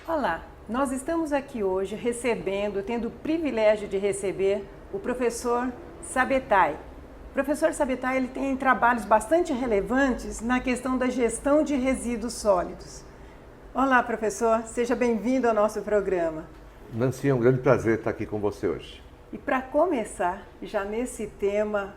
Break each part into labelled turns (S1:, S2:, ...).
S1: Olá, nós estamos aqui hoje tendo o privilégio de receber o professor Sabetai. O professor Sabetai ele tem trabalhos bastante relevantes na questão da gestão de resíduos sólidos. Olá, professor, seja bem-vindo ao nosso programa.
S2: Nancy, é um grande prazer estar aqui com você hoje.
S1: E para começar, já nesse tema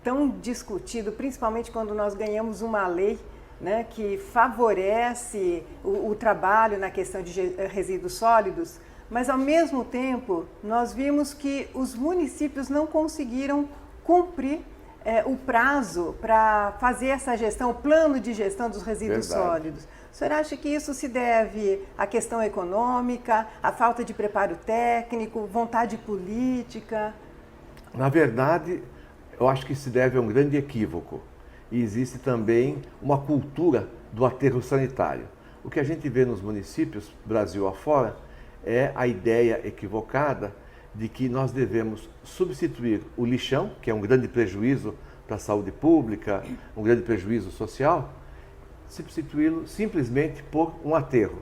S1: tão discutido, principalmente quando nós ganhamos uma lei, né, que favorece o trabalho na questão de resíduos sólidos, mas ao mesmo tempo nós vimos que os municípios não conseguiram cumprir o prazo para fazer essa gestão, o plano de gestão dos resíduos sólidos. O senhor acha que isso se deve à questão econômica, à falta de preparo técnico, vontade política?
S2: Na verdade, eu acho que se deve a um grande equívoco. E existe também uma cultura do aterro sanitário. O que a gente vê nos municípios, Brasil afora, é a ideia equivocada de que nós devemos substituir o lixão, que é um grande prejuízo para a saúde pública, um grande prejuízo social, substituí-lo simplesmente por um aterro,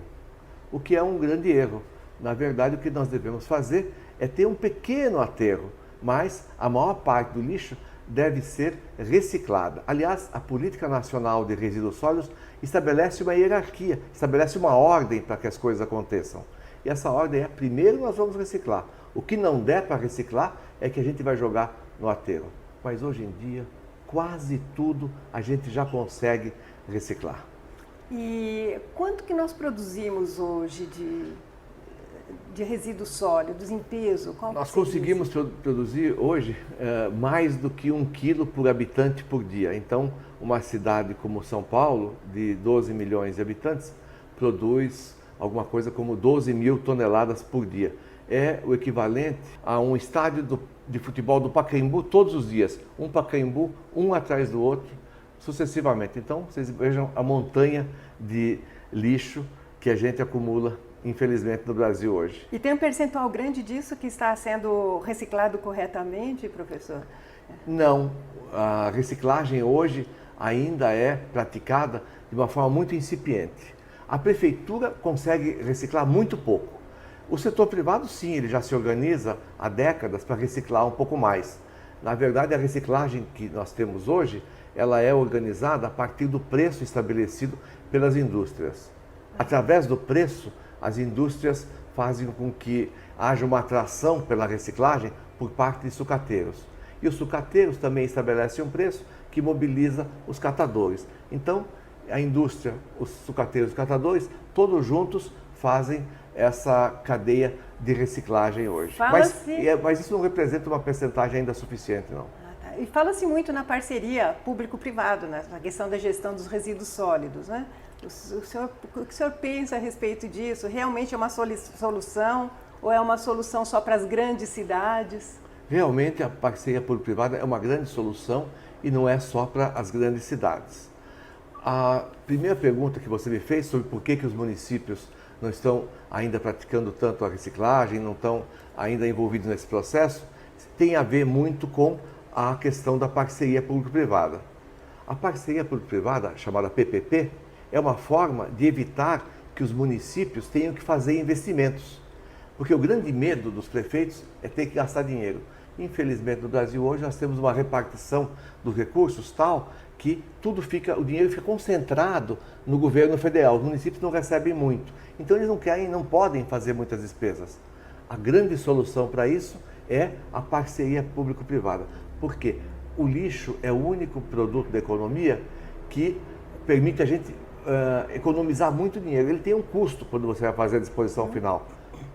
S2: o que é um grande erro. Na verdade, o que nós devemos fazer é ter um pequeno aterro, mas a maior parte do lixo deve ser reciclada. Aliás, a Política Nacional de Resíduos Sólidos estabelece uma hierarquia, estabelece uma ordem para que as coisas aconteçam. E essa ordem é, primeiro nós vamos reciclar. O que não der para reciclar é que a gente vai jogar no aterro. Mas hoje em dia, quase tudo a gente já consegue reciclar.
S1: E quanto que nós produzimos hoje de resíduos sólidos em peso?
S2: Nós conseguimos produzir hoje mais do que 1 quilo por habitante por dia. Então, uma cidade como São Paulo, de 12 milhões de habitantes, produz alguma coisa como 12 mil toneladas por dia. É o equivalente a um estádio de futebol do Pacaembu todos os dias. Um Pacaembu, um atrás do outro, sucessivamente. Então, vocês vejam a montanha de lixo que a gente acumula, infelizmente, no Brasil hoje.
S1: E tem um percentual grande disso que está sendo reciclado corretamente, professor?
S2: Não. A reciclagem hoje ainda é praticada de uma forma muito incipiente. A prefeitura consegue reciclar muito pouco. O setor privado, sim, ele já se organiza há décadas para reciclar um pouco mais. Na verdade, a reciclagem que nós temos hoje, ela é organizada a partir do preço estabelecido pelas indústrias. Através do preço, as indústrias fazem com que haja uma atração pela reciclagem por parte de sucateiros. E os sucateiros também estabelecem um preço que mobiliza os catadores. Então, a indústria, os sucateiros e os catadores, todos juntos fazem essa cadeia de reciclagem hoje. Mas isso não representa uma percentagem ainda suficiente, não.
S1: E fala-se muito na parceria público-privado, né, na questão da gestão dos resíduos sólidos, né? O que o senhor pensa a respeito disso? Realmente é uma solução ou é uma solução só para as grandes cidades?
S2: Realmente a parceria público-privada é uma grande solução e não é só para as grandes cidades. A primeira pergunta que você me fez sobre por que os municípios não estão ainda praticando tanto a reciclagem, não estão ainda envolvidos nesse processo, tem a ver muito com a questão da parceria público-privada. A parceria público-privada, chamada PPP, é uma forma de evitar que os municípios tenham que fazer investimentos. Porque o grande medo dos prefeitos é ter que gastar dinheiro. Infelizmente, no Brasil hoje, nós temos uma repartição dos recursos tal que o dinheiro fica concentrado no governo federal. Os municípios não recebem muito. Então, eles não podem fazer muitas despesas. A grande solução para isso é a parceria público-privada. Porque o lixo é o único produto da economia que permite a gente economizar muito dinheiro. Ele tem um custo quando você vai fazer a disposição final.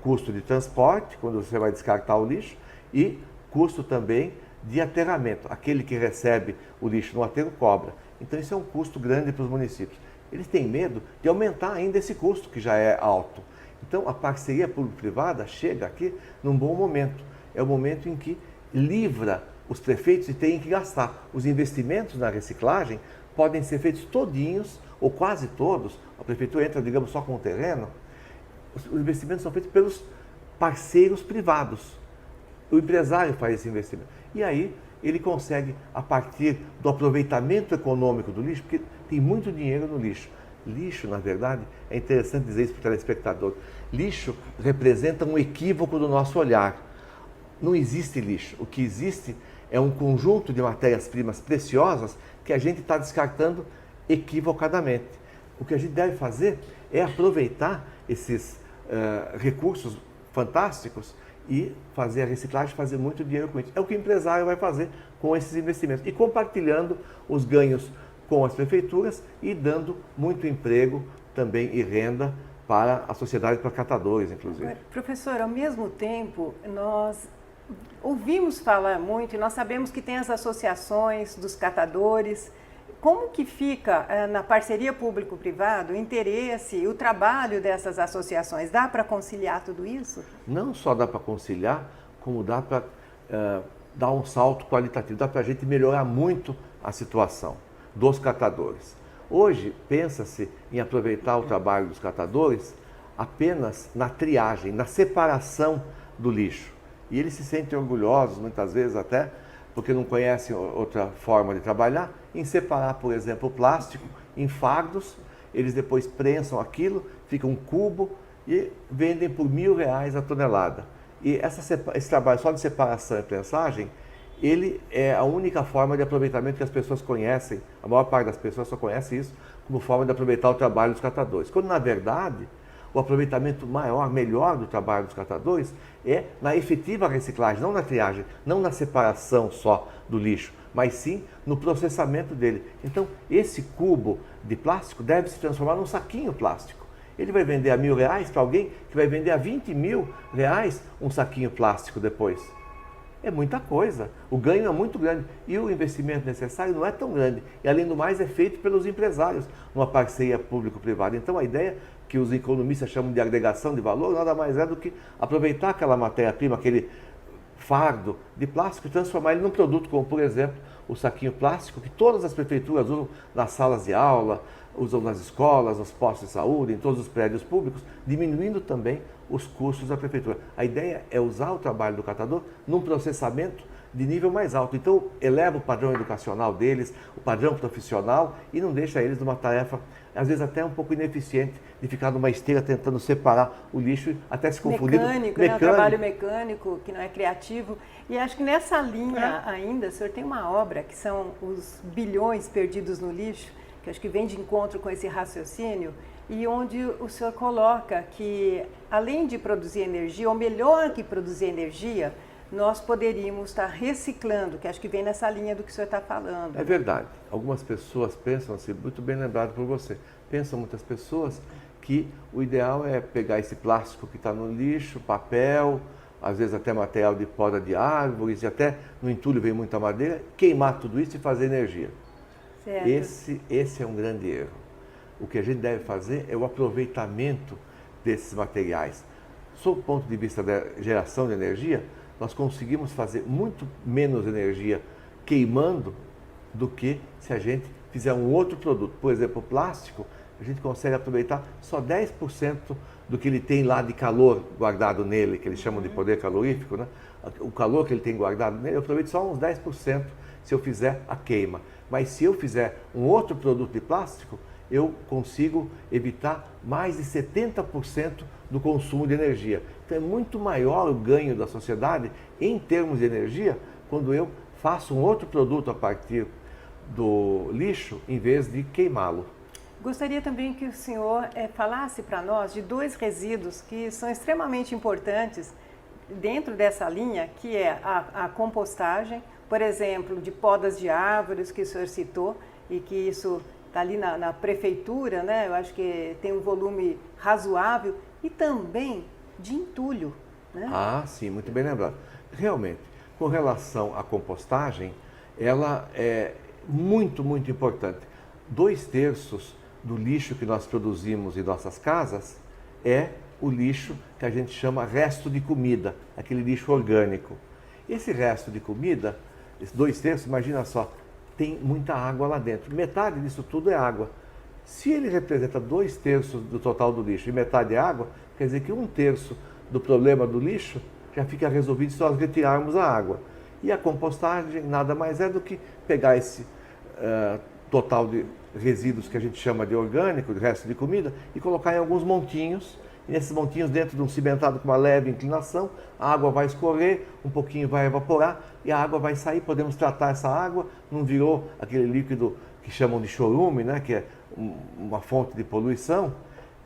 S2: Custo de transporte, quando você vai descartar o lixo, e custo também de aterramento. Aquele que recebe o lixo no aterro cobra. Então isso é um custo grande para os municípios. Eles têm medo de aumentar ainda esse custo, que já é alto. Então a parceria público-privada chega aqui num bom momento. É o momento em que livra os prefeitos de terem que gastar. Os investimentos na reciclagem podem ser feitos todinhos, ou quase todos. A prefeitura entra, digamos, só com o terreno. Os investimentos são feitos pelos parceiros privados. O empresário faz esse investimento. E aí ele consegue, a partir do aproveitamento econômico do lixo, porque tem muito dinheiro no lixo, Lixo, na verdade, é interessante dizer isso para o telespectador, lixo representa um equívoco do nosso olhar. Não existe lixo. O que existe é um conjunto de matérias-primas preciosas que a gente está descartando equivocadamente. O que a gente deve fazer é aproveitar esses recursos fantásticos e fazer a reciclagem, fazer muito dinheiro com isso. É o que o empresário vai fazer com esses investimentos. E compartilhando os ganhos com as prefeituras e dando muito emprego também e renda para a sociedade, para catadores, inclusive.
S1: Professor, ao mesmo tempo, nós ouvimos falar muito e nós sabemos que tem as associações dos catadores. Como que fica na parceria público-privado o interesse e o trabalho dessas associações? Dá para conciliar tudo isso?
S2: Não só dá para conciliar, como dá para dar um salto qualitativo, dá para a gente melhorar muito a situação dos catadores. Hoje, pensa-se em aproveitar o trabalho dos catadores apenas na triagem, na separação do lixo. E eles se sentem orgulhosos, muitas vezes até, porque não conhecem outra forma de trabalhar, em separar, por exemplo, o plástico em fardos, eles depois prensam aquilo, fica um cubo e vendem por R$1.000 a tonelada. E esse trabalho só de separação e prensagem, ele é a única forma de aproveitamento que as pessoas conhecem, a maior parte das pessoas só conhece isso como forma de aproveitar o trabalho dos catadores. Quando, na verdade, o aproveitamento maior, melhor do trabalho dos catadores é na efetiva reciclagem, não na triagem, não na separação só do lixo, mas sim no processamento dele. Então, esse cubo de plástico deve se transformar num saquinho plástico. Ele vai vender a R$1.000 para alguém que vai vender a R$20.000 um saquinho plástico depois. É muita coisa, o ganho é muito grande e o investimento necessário não é tão grande. E além do mais é feito pelos empresários, numa parceria público-privada. Então a ideia que os economistas chamam de agregação de valor nada mais é do que aproveitar aquela matéria-prima, aquele fardo de plástico e transformar ele num produto como, por exemplo, o saquinho plástico que todas as prefeituras usam nas salas de aula, usam nas escolas, nos postos de saúde, em todos os prédios públicos, diminuindo também os custos da prefeitura. A ideia é usar o trabalho do catador num processamento de nível mais alto. Então, eleva o padrão educacional deles, o padrão profissional e não deixa eles numa tarefa, às vezes até um pouco ineficiente, de ficar numa esteira tentando separar o lixo e até se confundir.
S1: Mecânico, né? Um trabalho mecânico que não é criativo. E acho que nessa linha ainda, o senhor tem uma obra que são os bilhões perdidos no lixo, que acho que vem de encontro com esse raciocínio, e onde o senhor coloca que, além de produzir energia, ou melhor que produzir energia, nós poderíamos estar reciclando, que acho que vem nessa linha do que o senhor está falando.
S2: É verdade. Algumas pessoas pensam, assim, muito bem lembrado por você, pensam muitas pessoas que o ideal é pegar esse plástico que está no lixo, papel, às vezes até material de poda de árvores, e até no entulho vem muita madeira, queimar tudo isso e fazer energia.
S1: Certo.
S2: Esse é um grande erro. O que a gente deve fazer é o aproveitamento desses materiais. Sob o ponto de vista da geração de energia, nós conseguimos fazer muito menos energia queimando do que se a gente fizer um outro produto. Por exemplo, o plástico, a gente consegue aproveitar só 10% do que ele tem lá de calor guardado nele, que eles chamam de poder calorífico, né? O calor que ele tem guardado nele, eu aproveito só uns 10% se eu fizer a queima. Mas se eu fizer um outro produto de plástico, eu consigo evitar mais de 70% do consumo de energia. Então é muito maior o ganho da sociedade em termos de energia quando eu faço um outro produto a partir do lixo em vez de queimá-lo.
S1: Gostaria também que o senhor falasse para nós de dois resíduos que são extremamente importantes dentro dessa linha, que é a compostagem, por exemplo, de podas de árvores que o senhor citou e que isso está ali na prefeitura, né? Eu acho que tem um volume razoável, e também de entulho, né?
S2: Ah, sim, muito bem lembrado. Realmente, com relação à compostagem, ela é muito, muito importante. 2/3 do lixo que nós produzimos em nossas casas é o lixo que a gente chama resto de comida, aquele lixo orgânico. Esse resto de comida, esses 2/3, imagina só, tem muita água lá dentro. Metade disso tudo é água. Se ele representa 2/3 do total do lixo e metade é água, quer dizer que 1/3 do problema do lixo já fica resolvido se nós retirarmos a água. E a compostagem nada mais é do que pegar esse total de resíduos que a gente chama de orgânico, de resto de comida, e colocar em alguns montinhos. E nesses montinhos, dentro de um cimentado com uma leve inclinação, a água vai escorrer, um pouquinho vai evaporar e a água vai sair. Podemos tratar essa água, não virou aquele líquido que chamam de chorume, né, que é uma fonte de poluição.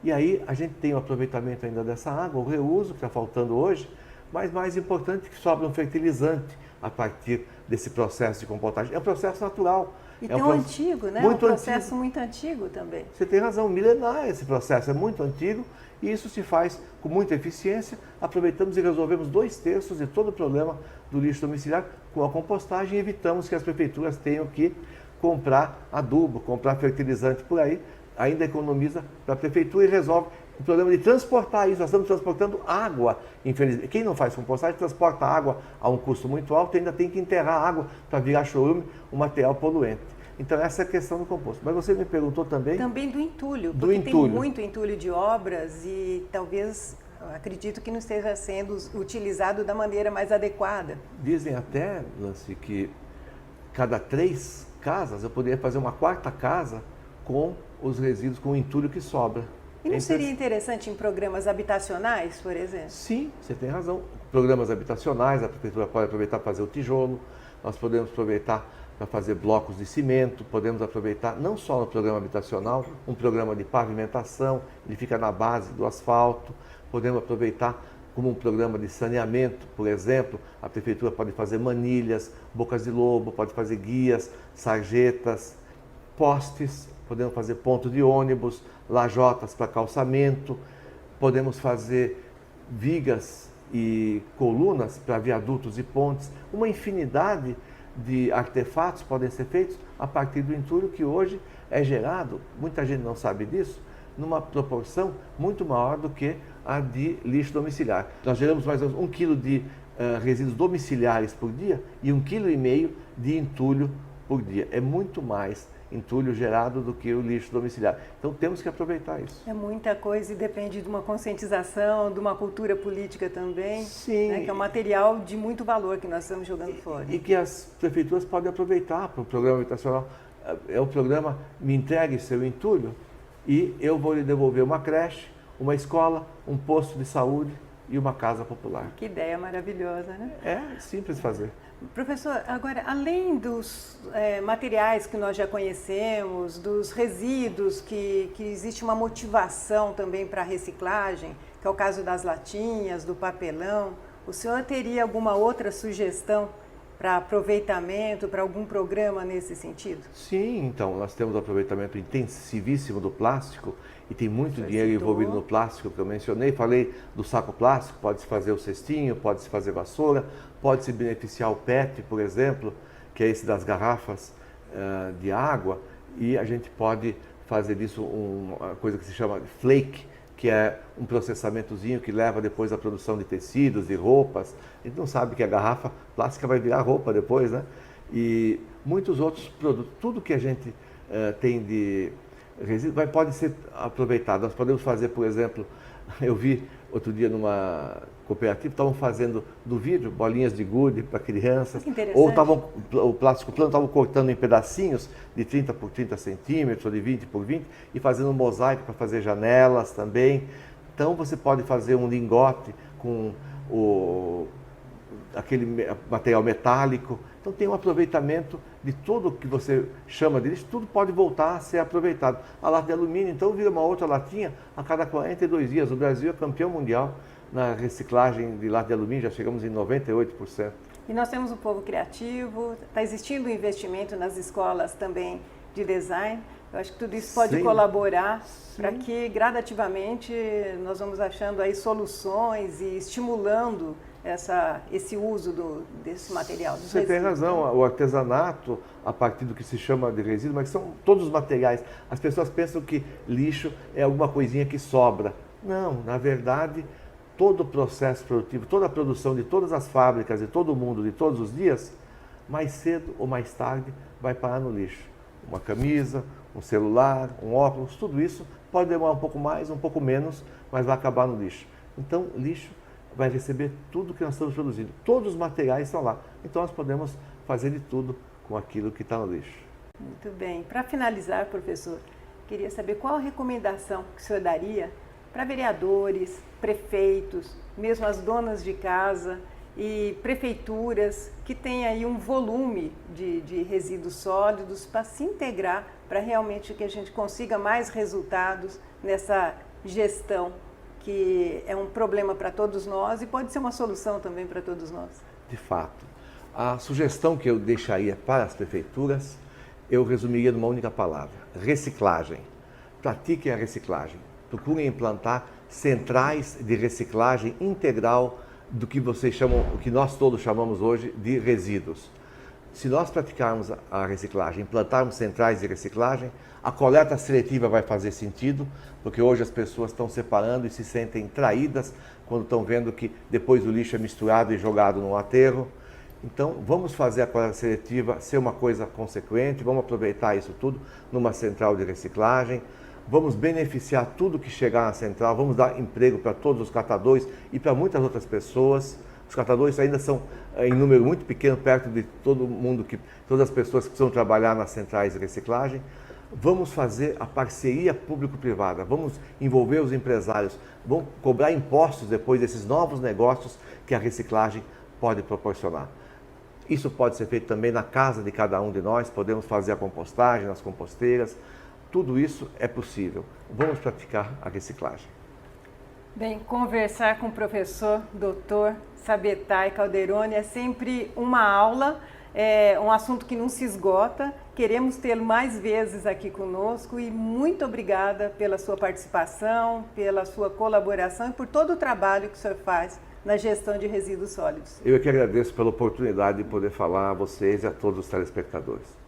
S2: E aí a gente tem o aproveitamento ainda dessa água, o reuso, que está faltando hoje, mas mais importante que sobra um fertilizante a partir desse processo de compostagem. É um processo natural.
S1: E
S2: é
S1: tão antigo, né? Um processo muito antigo também.
S2: Você tem razão, milenar esse processo, é muito antigo e isso se faz com muita eficiência. Aproveitamos e resolvemos 2/3 de todo o problema do lixo domiciliar com a compostagem e evitamos que as prefeituras tenham que comprar adubo, comprar fertilizante por aí. Ainda economiza para a prefeitura e resolve o problema de transportar isso. Nós estamos transportando água, infelizmente. Quem não faz compostagem transporta água a um custo muito alto e ainda tem que enterrar água para virar chorume, um material poluente. Então essa é a questão do composto. Mas você me perguntou também...
S1: Também do entulho, porque tem muito entulho de obras e talvez, acredito que não esteja sendo utilizado da maneira mais adequada.
S2: Dizem até, Lance, que cada 3 casas eu poderia fazer uma 4ª casa com os resíduos, com o entulho que sobra.
S1: E não seria interessante em programas habitacionais, por exemplo?
S2: Sim, você tem razão. Programas habitacionais, a prefeitura pode aproveitar para fazer o tijolo, nós podemos aproveitar para fazer blocos de cimento, podemos aproveitar não só no programa habitacional, um programa de pavimentação, ele fica na base do asfalto, podemos aproveitar como um programa de saneamento, por exemplo, a prefeitura pode fazer manilhas, bocas de lobo, pode fazer guias, sarjetas, postes, podemos fazer ponto de ônibus, lajotas para calçamento, podemos fazer vigas e colunas para viadutos e pontes, uma infinidade de artefatos podem ser feitos a partir do entulho que hoje é gerado, muita gente não sabe disso, numa proporção muito maior do que a de lixo domiciliar. Nós geramos mais ou menos 1 quilo de resíduos domiciliares por dia e 1,5 kg de entulho por dia. É muito mais entulho gerado do que o lixo domiciliar. Então temos que aproveitar isso.
S1: É muita coisa e depende de uma conscientização, de uma cultura política também.
S2: Sim.
S1: Né, que é um material de muito valor que nós estamos jogando fora.
S2: E que as prefeituras podem aproveitar para o programa habitacional. É o programa Me Entregue Seu Entulho e eu vou lhe devolver uma creche, uma escola, um posto de saúde e uma casa popular.
S1: Que ideia maravilhosa, né?
S2: É simples fazer.
S1: Professor, agora, além dos materiais que nós já conhecemos, dos resíduos, que existe uma motivação também para a reciclagem, que é o caso das latinhas, do papelão, o senhor teria alguma outra sugestão para aproveitamento, para algum programa nesse sentido?
S2: Sim, então, nós temos o aproveitamento intensivíssimo do plástico e tem muito dinheiro envolvido no plástico que eu mencionei. Falei do saco plástico, pode-se fazer o cestinho, pode-se fazer vassoura, pode-se beneficiar o PET, por exemplo, que é esse das garrafas de água, e a gente pode fazer disso uma coisa que se chama flake, que é um processamentozinho que leva depois à produção de tecidos, de roupas. A gente não sabe que a garrafa plástica vai virar roupa depois, né? E muitos outros produtos, tudo que a gente tem de resíduo pode ser aproveitado. Nós podemos fazer, por exemplo, eu vi outro dia numa cooperativa, estavam fazendo do vidro bolinhas de gude para crianças, ou o plástico plano estavam cortando em pedacinhos de 30 por 30 centímetros, ou de 20 por 20, e fazendo um mosaico para fazer janelas também. Então você pode fazer um lingote com aquele material metálico. Então tem um aproveitamento de tudo que você chama de lixo, tudo pode voltar a ser aproveitado. A lata de alumínio, então, vira uma outra latinha a cada 42 dias. O Brasil é campeão mundial na reciclagem de lata de alumínio, já chegamos em 98%.
S1: E nós temos um povo criativo, está existindo um investimento nas escolas também de design. Eu acho que tudo isso pode colaborar para que gradativamente nós vamos achando aí soluções e estimulando esse uso desse material.
S2: Você tem razão, o artesanato, a partir do que se chama de resíduo, mas são todos os materiais. As pessoas pensam que lixo é alguma coisinha que sobra. Não, na verdade, todo o processo produtivo, toda a produção de todas as fábricas, de todo o mundo, de todos os dias, mais cedo ou mais tarde vai parar no lixo. Uma camisa, um celular, um óculos, tudo isso pode demorar um pouco mais, um pouco menos, mas vai acabar no lixo. Então, lixo vai receber tudo que nós estamos produzindo. Todos os materiais estão lá. Então, nós podemos fazer de tudo com aquilo que está no lixo.
S1: Muito bem. Para finalizar, professor, queria saber qual a recomendação que o senhor daria para vereadores, prefeitos, mesmo as donas de casa e prefeituras que têm aí um volume de resíduos sólidos para se integrar, para realmente que a gente consiga mais resultados nessa gestão, que é um problema para todos nós e pode ser uma solução também para todos nós.
S2: De fato, a sugestão que eu deixaria para as prefeituras, eu resumiria numa única palavra: reciclagem. Pratiquem a reciclagem. Procurem implantar centrais de reciclagem integral do que vocês chamam, o que nós todos chamamos hoje de resíduos. Se nós praticarmos a reciclagem, implantarmos centrais de reciclagem, a coleta seletiva vai fazer sentido, porque hoje as pessoas estão separando e se sentem traídas quando estão vendo que depois o lixo é misturado e jogado no aterro. Então, vamos fazer a coleta seletiva ser uma coisa consequente, vamos aproveitar isso tudo numa central de reciclagem, vamos beneficiar tudo que chegar na central, vamos dar emprego para todos os catadores e para muitas outras pessoas. Os catadores ainda são em número muito pequeno, perto de todo mundo, todas as pessoas que precisam trabalhar nas centrais de reciclagem. Vamos fazer a parceria público-privada, vamos envolver os empresários, vamos cobrar impostos depois desses novos negócios que a reciclagem pode proporcionar. Isso pode ser feito também na casa de cada um de nós, podemos fazer a compostagem nas composteiras, tudo isso é possível. Vamos praticar a reciclagem.
S1: Bem, conversar com o professor Dr. Sabetay Calderoni é sempre uma aula, é um assunto que não se esgota. Queremos tê-lo mais vezes aqui conosco e muito obrigada pela sua participação, pela sua colaboração e por todo o trabalho que o senhor faz na gestão de resíduos sólidos.
S2: Eu que agradeço pela oportunidade de poder falar a vocês e a todos os telespectadores.